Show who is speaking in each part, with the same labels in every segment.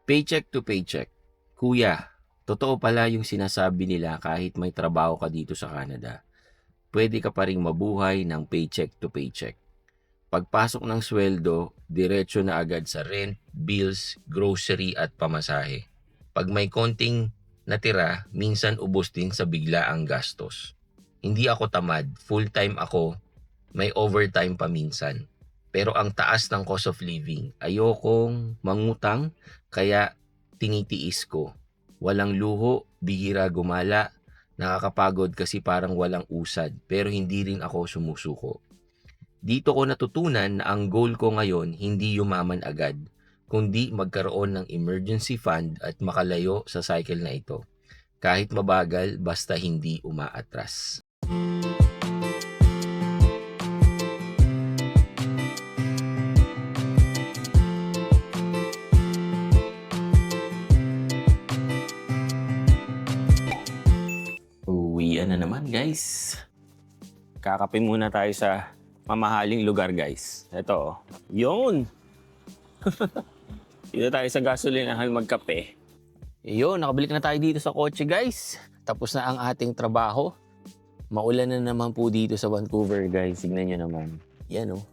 Speaker 1: Paycheck to paycheck. Kuya, totoo pala yung sinasabi nila kahit may trabaho ka dito sa Canada. Pwede ka pa ring mabuhay ng paycheck to paycheck. Pagpasok ng sweldo, diretso na agad sa rent, bills, grocery at pamasahe. Pag may konting natira, minsan ubos din sa biglaang gastos. Hindi ako tamad, full-time ako, may overtime pa minsan. Pero ang taas ng cost of living, ayokong mangutang, kaya tinitiis ko. Walang luho, bihira gumala, nakakapagod kasi parang walang usad, pero hindi rin ako sumusuko. Dito ko natutunan na ang goal ko ngayon hindi yumaman agad, kundi magkaroon ng emergency fund at makalayo sa cycle na ito. Kahit mabagal, basta hindi umaatras. Uwian na naman, guys. Kakape muna tayo sa mamahaling lugar, guys. Ito, yun. Dito tayo sa gasolinahan magkape. Yun, nakabalik na tayo dito sa kotse, guys. Tapos na ang ating trabaho. Maulan na naman po dito sa Vancouver, guys. Tignan nyo naman. Yan, oh.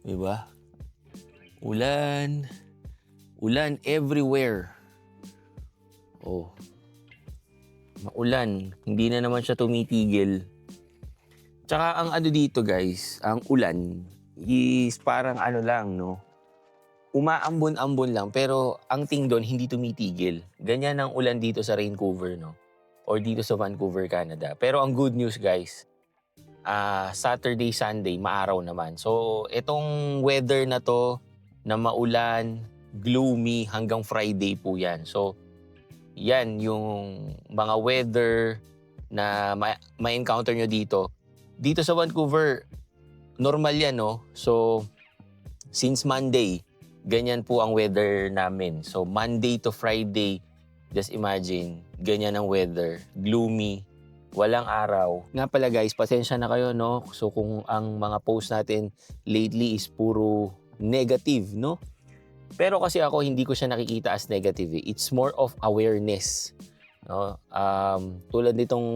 Speaker 1: Diba? Ulan. Ulan everywhere. Oh. Maulan. Hindi na naman siya tumitigil. Tsaka ang ano dito, guys, ang ulan is parang ano lang, no? Umaambon-ambon lang, pero ang ting doon hindi tumitigil. Ganyan ang ulan dito sa Vancouver, no? Or dito sa Vancouver, Canada. Pero ang good news, guys, Saturday, Sunday, maaraw naman. So, itong weather na to, na maulan, gloomy, hanggang Friday po yan. So, yan yung mga weather na ma-encounter nyo dito. Dito sa Vancouver, normal yan, no? So, since Monday, ganyan po ang weather namin. So, Monday to Friday, just imagine, ganyan ang weather. Gloomy, walang araw. Nga pala guys, pasensya na kayo, no? So, kung ang mga post natin lately is puro negative, no? Pero kasi ako, hindi ko siya nakikita as negative. It's more of awareness. No? Tulad nitong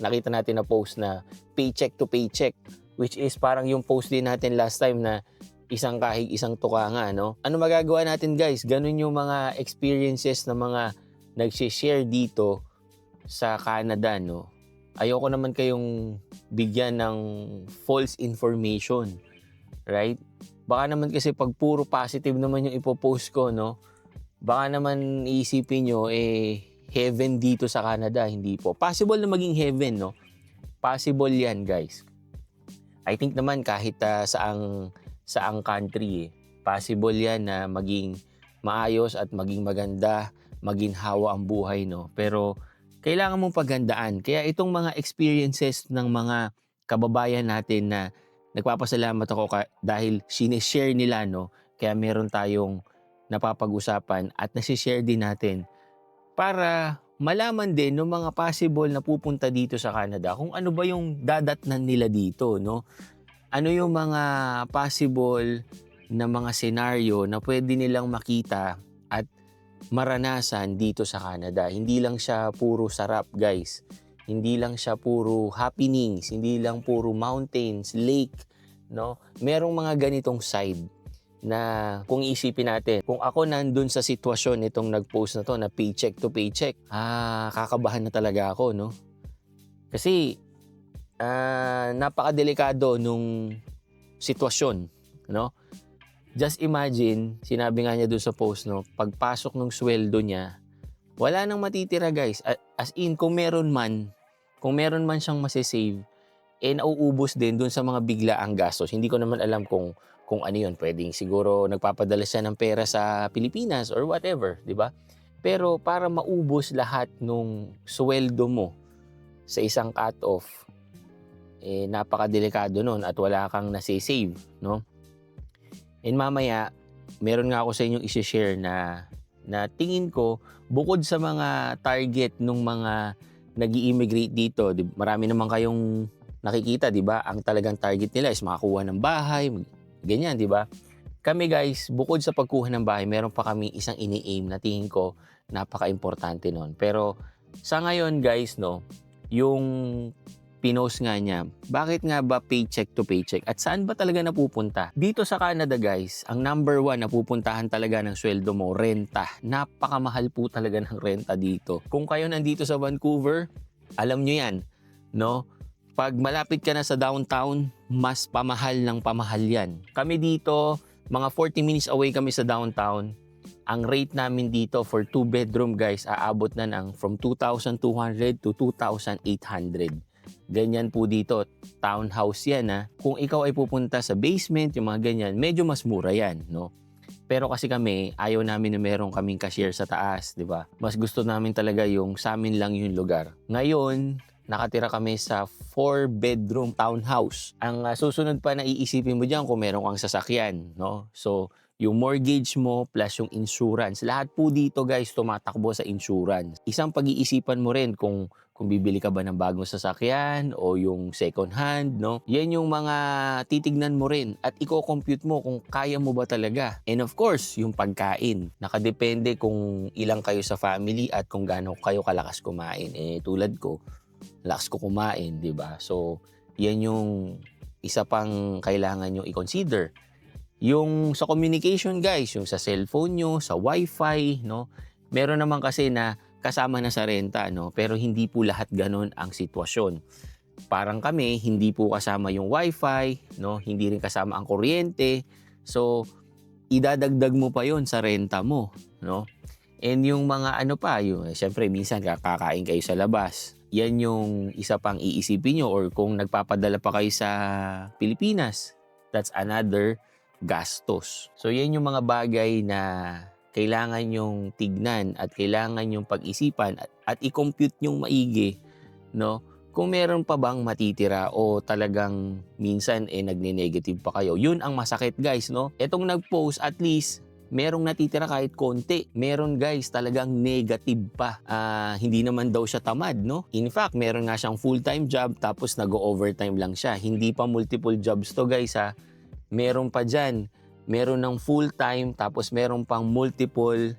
Speaker 1: nakita natin na post na paycheck to paycheck, which is parang yung post din natin last time na isang kahig, isang tuka nga, no? Ano magagawa natin, guys? Ganun yung mga experiences na mga nag-share dito sa Canada, no? Ayoko naman kayong bigyan ng false information, right? Baka naman kasi pag puro positive naman yung ipopost ko, no? Baka naman iisipin nyo, heaven dito sa Canada. Hindi po. Possible na maging heaven, no? Possible yan, guys. I think naman kahit saang country, possible yan na maging maayos at maging maganda, maginhawa ang buhay, no? Pero kailangan mong paghandaan. Kaya itong mga experiences ng mga kababayan natin na nagpapasalamat ako dahil sinishare nila, no? Kaya meron tayong napapag-usapan at nasishare din natin para malaman din ng mga possible na pupunta dito sa Canada kung ano ba yung dadatnan nila dito, no? Ano yung mga possible na mga senaryo na pwede nilang makita at maranasan dito sa Canada. Hindi lang siya puro sarap, guys. Hindi lang siya puro happenings, hindi lang puro mountains, lake, no? Merong mga ganitong side na kung isipin natin, kung ako nandun sa sitwasyon itong nag-post na to na paycheck to paycheck, kakabahan na talaga ako, no? Kasi napakadelikado nung sitwasyon, no? Just imagine, sinabi nga niya dun sa post, no, pagpasok ng sweldo niya, wala nang matitira, guys. As in, kung meron man siyang masisave, nauubos din dun sa mga biglaang gastos. Hindi ko naman alam kung ano yun. Pwedeng siguro nagpapadala siya ng pera sa Pilipinas or whatever, di ba? Pero para maubos lahat nung sweldo mo sa isang cut-off, napakadelikado nun at wala kang nasi-save, no? And mamaya, meron nga ako sa inyong isi-share na tingin ko, bukod sa mga target ng mga nag-i-immigrate dito, marami naman kayong nakikita, di ba? Ang talagang target nila is makakuha ng bahay, ganyan, di ba? Kami guys, bukod sa pagkuha ng bahay, meron pa kami isang ini-aim na tingin ko napaka-importante nun. Pero sa ngayon guys, no, yung pinost nga niya, bakit nga ba paycheck to paycheck? At saan ba talaga napupunta? Dito sa Canada guys, ang number one na pupuntahan talaga ng sweldo mo, renta. Napakamahal po talaga ng renta dito. Kung kayo nandito sa Vancouver, alam nyo yan, no? Pag malapit ka na sa downtown, mas pamahal ng pamahal yan. Kami dito, mga 40 minutes away kami sa downtown. Ang rate namin dito for 2 bedroom guys, aabot na ng from 2,200 to 2,800. Ganyan po dito, townhouse yan ha. Kung ikaw ay pupunta sa basement, yung mga ganyan, medyo mas mura yan, no? Pero kasi kami, ayaw namin na meron kaming cashier sa taas, di ba? Mas gusto namin talaga yung sa amin lang yung lugar. Ngayon, nakatira kami sa 4-bedroom townhouse. Ang susunod pa na iisipin mo dyan kung meron kang sasakyan, no? So, yung mortgage mo plus yung insurance. Lahat po dito guys tumatakbo sa insurance. Isang pag-iisipan mo rin kung bibili ka ba ng bagong sasakyan o yung second hand, no? Yan yung mga titignan mo rin at i-compute mo kung kaya mo ba talaga. And of course, yung pagkain. Nakadepende kung ilang kayo sa family at kung gaano kayo kalakas kumain. Tulad ko, lakas ko kumain, di ba? So, yan yung isa pang kailangan nyo i-consider. Yung sa communication guys, yung sa cellphone nyo, sa wifi, no? Meron naman kasi na kasama na sa renta, no? Pero hindi po lahat ganun ang sitwasyon. Parang kami, hindi po kasama yung wifi, no? Hindi rin kasama ang kuryente. So, idadagdag mo pa yon sa renta mo, no? And yung mga ano pa, yung syempre minsan kakain kayo sa labas. Yan yung isa pang iisipin nyo or kung nagpapadala pa kayo sa Pilipinas, that's another gastos. So yan yung mga bagay na kailangan yung tignan at kailangan yung pag-isipan at i-compute yung maigi, no? Kung meron pa bang matitira o talagang minsan nagne-negative pa kayo. Yun ang masakit guys, no? Etong nag-post at least merong natitira kahit konti. Meron guys talagang negative pa. Hindi naman daw siya tamad, no? In fact, meron nga siyang full-time job tapos nag-overtime lang siya. Hindi pa multiple jobs to guys ha. Meron pa dyan, meron ng full-time tapos meron pang multiple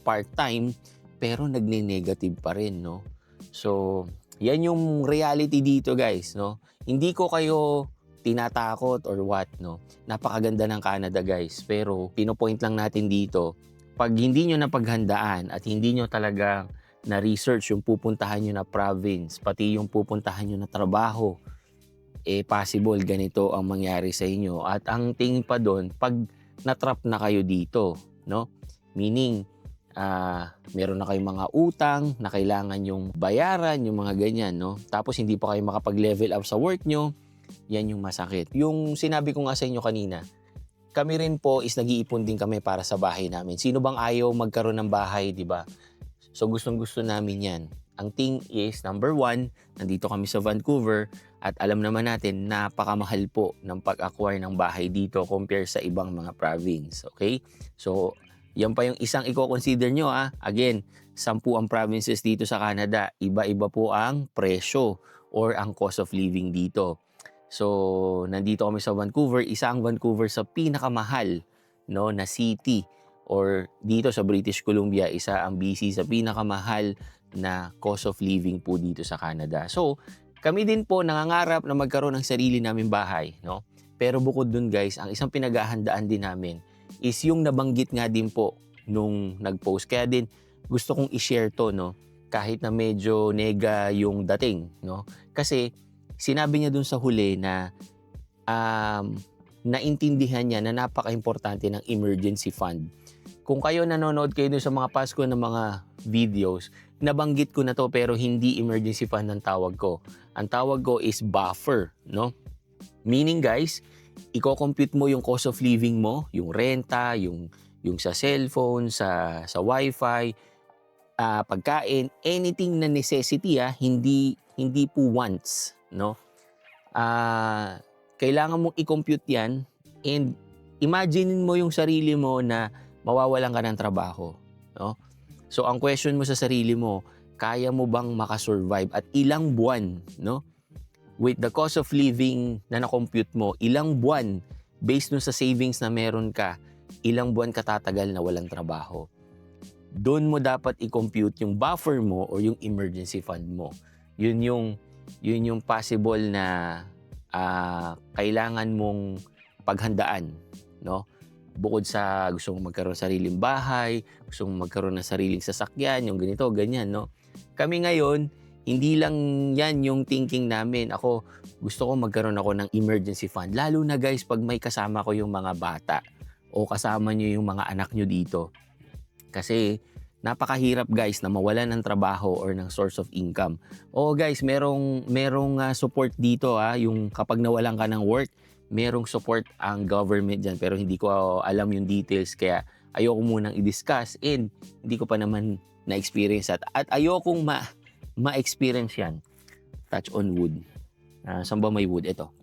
Speaker 1: part-time pero nagne-negative pa rin, no? So, yan yung reality dito guys, no? Hindi ko kayo tinatakot or what, no? Napakaganda ng Canada guys, pero pinopoint lang natin dito, pag hindi nyo napaghandaan at hindi nyo talaga na-research yung pupuntahan nyo na province, pati yung pupuntahan nyo na trabaho, possible ganito ang mangyari sa inyo. At ang tingin pa doon, pag natrap na kayo dito, no? Meaning, meron na kayong mga utang na kailangan yung bayaran, yung mga ganyan, no? Tapos hindi pa kayo makapag-level up sa work nyo, yan yung masakit. Yung sinabi ko nga sa inyo kanina, kami rin po is nag-iipon din kami para sa bahay namin. Sino bang ayaw magkaroon ng bahay, di ba? So gustong-gusto namin yan. Ang thing is, number one, nandito kami sa Vancouver at alam naman natin, napakamahal po ng pag-acquire ng bahay dito compare sa ibang mga province. Okay? So, yan pa yung isang i-consider nyo. Again, 10 ang provinces dito sa Canada. Iba-iba po ang presyo or ang cost of living dito. So, nandito kami sa Vancouver. Isa ang Vancouver sa pinakamahal, no, na city. Or dito sa British Columbia, isa ang BC sa pinakamahal na cost of living po dito sa Canada. So, kami din po nangangarap na magkaroon ng sarili naming bahay, no? Pero bukod dun guys, ang isang pinaghahandaan din namin is yung nabanggit nga din po nung nag-post. Kaya din gusto kong i-share to, no? Kahit na medyo nega yung dating, no? Kasi sinabi niya dun sa huli na naintindihan niya na napaka-importante ng emergency fund. Kung kayo nanonood kayo dun sa mga Pasko ng mga videos, nabanggit ko na to pero hindi emergency fund ang tawag ko. Ang tawag ko is buffer, no? Meaning guys, i-compute mo yung cost of living mo, yung renta, yung sa cellphone, sa wifi, pagkain, anything na necessity, hindi po wants, no? Kailangan mong i-compute yan and imagine mo yung sarili mo na mawawalan ka ng trabaho, no? So ang question mo sa sarili mo, kaya mo bang makasurvive at ilang buwan, no? With the cost of living na na-compute mo, ilang buwan based dun sa savings na meron ka, ilang buwan ka tatagal na walang trabaho. Doon mo dapat i-compute yung buffer mo or yung emergency fund mo. Yun yung possible na kailangan mong paghandaan, no? Bukod sa gusto mong magkaroon ng sariling bahay, gusto mong magkaroon ng sariling sasakyan, yung ganito, ganyan, no? Kami ngayon, hindi lang yan yung thinking namin. Ako, gusto ko magkaroon ako ng emergency fund. Lalo na guys, pag may kasama ko yung mga bata o kasama nyo yung mga anak nyo dito. Kasi napakahirap guys na mawalan ng trabaho or ng source of income. O guys, merong support dito yung kapag nawalan ka ng work, merong support ang government dyan. Pero hindi ko alam yung details kaya ayoko munang i-discuss and hindi ko pa naman na-experience at ayokong ma-experience yan. Touch on wood. Saan ba may wood? Ito.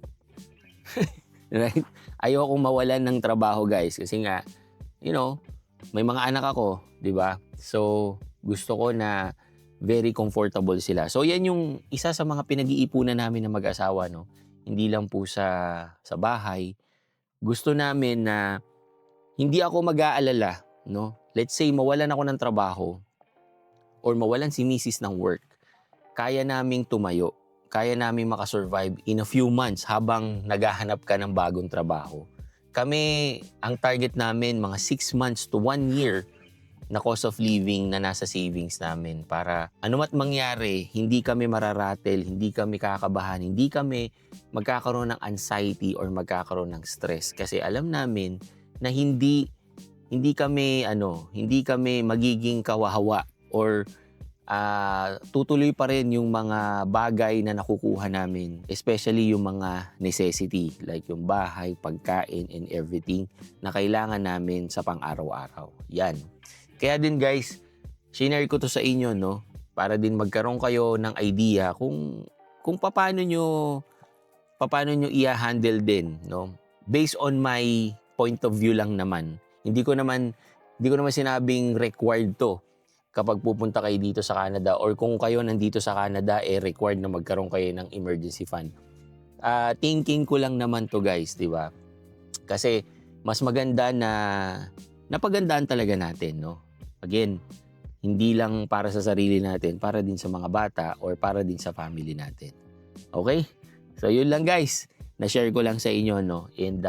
Speaker 1: Right? Ayokong mawalan ng trabaho guys kasi nga, may mga anak ako, di ba? So, gusto ko na very comfortable sila. So, yan yung isa sa mga pinag-iipunan namin na mag-asawa, no? Hindi lang po sa bahay. Gusto namin na hindi ako mag-aalala, no? Let's say, mawalan ako ng trabaho or mawalan si misis ng work. Kaya naming tumayo. Kaya naming makasurvive in a few months habang naghahanap ka ng bagong trabaho. Kami, ang target namin, mga 6 months to 1 year na cost of living na nasa savings namin para anumat mangyari, hindi kami mararatel, hindi kami kakabahan, hindi kami magkakaroon ng anxiety or magkakaroon ng stress. Kasi alam namin na hindi kami magiging kawahawa or tutuloy pa rin yung mga bagay na nakukuha namin, especially yung mga necessity like yung bahay, pagkain, and everything na kailangan namin sa pang-araw-araw. Yan. Kaya din guys, shinare ko to sa inyo, no? Para din magkaroon kayo ng idea kung paano nyo i-handle din, no? Based on my point of view lang naman. Hindi ko naman sinabing required to kapag pupunta kayo dito sa Canada or kung kayo nandito sa Canada, required na magkaroon kayo ng emergency fund. Thinking ko lang naman to guys, di ba? Kasi mas maganda na napagandaan talaga natin, no? Again, hindi lang para sa sarili natin, para din sa mga bata or para din sa family natin. Okay? So yun lang guys, na-share ko lang sa inyo, no? And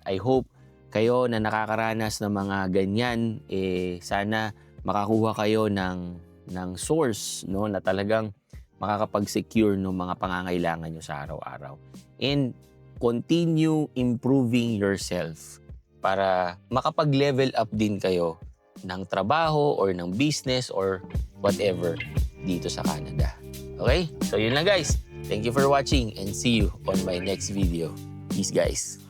Speaker 1: I hope kayo na nakakaranas ng mga ganyan, sana makakuha kayo ng source, no, na talagang makakapag-secure ng mga pangangailangan nyo sa araw-araw. And continue improving yourself para makapag-level up din kayo ng trabaho or ng business or whatever dito sa Canada. Okay? So yun lang guys. Thank you for watching and see you on my next video. Peace guys.